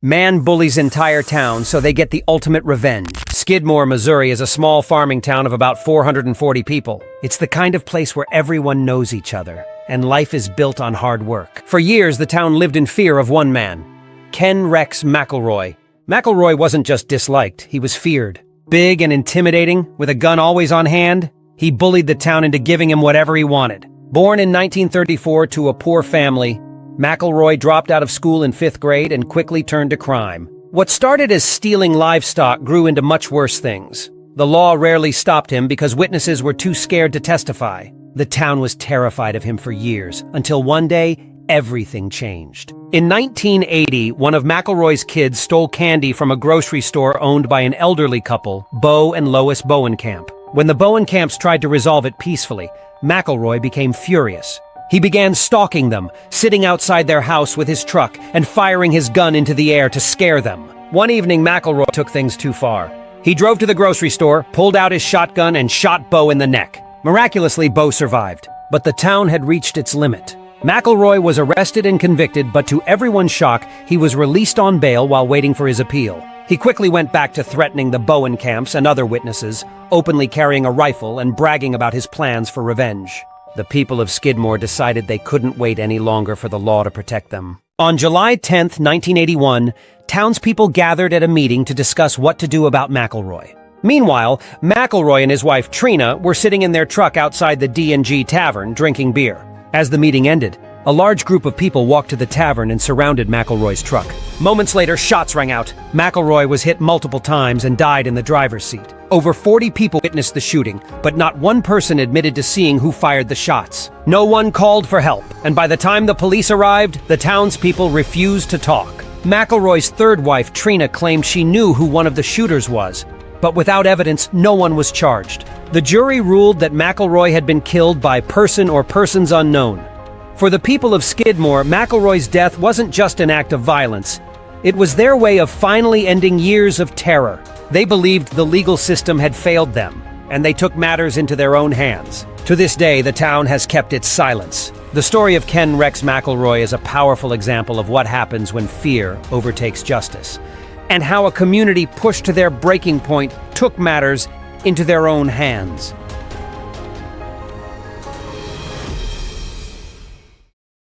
Man bullies entire town so they get the ultimate revenge. Skidmore, Missouri is a small farming town of about 440 people. It's the kind of place where everyone knows each other, and life is built on hard work. For years, the town lived in fear of one man, Rex McElroy. McElroy wasn't just disliked, he was feared. Big and intimidating, with a gun always on hand, he bullied the town into giving him whatever he wanted. Born in 1934 to a poor family, McElroy dropped out of school in 5th grade and quickly turned to crime. What started as stealing livestock grew into much worse things. The law rarely stopped him because witnesses were too scared to testify. The town was terrified of him for years, until one day, everything changed. In 1980, one of McElroy's kids stole candy from a grocery store owned by an elderly couple, Bo and Lois Bowenkamp. When the Bowenkamps tried to resolve it peacefully, McElroy became furious. He began stalking them, sitting outside their house with his truck and firing his gun into the air to scare them. One evening, McElroy took things too far. He drove to the grocery store, pulled out his shotgun, and shot Bo in the neck. Miraculously, Bo survived, but the town had reached its limit. McElroy was arrested and convicted, but to everyone's shock, he was released on bail while waiting for his appeal. He quickly went back to threatening the Bowenkamps and other witnesses, openly carrying a rifle and bragging about his plans for revenge. The people of Skidmore decided they couldn't wait any longer for the law to protect them. On July 10, 1981, townspeople gathered at a meeting to discuss what to do about McElroy. Meanwhile, McElroy and his wife Trina were sitting in their truck outside the D&G Tavern drinking beer. As the meeting ended, a large group of people walked to the tavern and surrounded McElroy's truck. Moments later, shots rang out. McElroy was hit multiple times and died in the driver's seat. Over 40 people witnessed the shooting, but not one person admitted to seeing who fired the shots. No one called for help, and by the time the police arrived, the townspeople refused to talk. McElroy's third wife, Trina, claimed she knew who one of the shooters was, but without evidence, no one was charged. The jury ruled that McElroy had been killed by person or persons unknown. For the people of Skidmore, McElroy's death wasn't just an act of violence. It was their way of finally ending years of terror. They believed the legal system had failed them, and they took matters into their own hands. To this day, the town has kept its silence. The story of Rex McElroy is a powerful example of what happens when fear overtakes justice, and how a community pushed to their breaking point took matters into their own hands.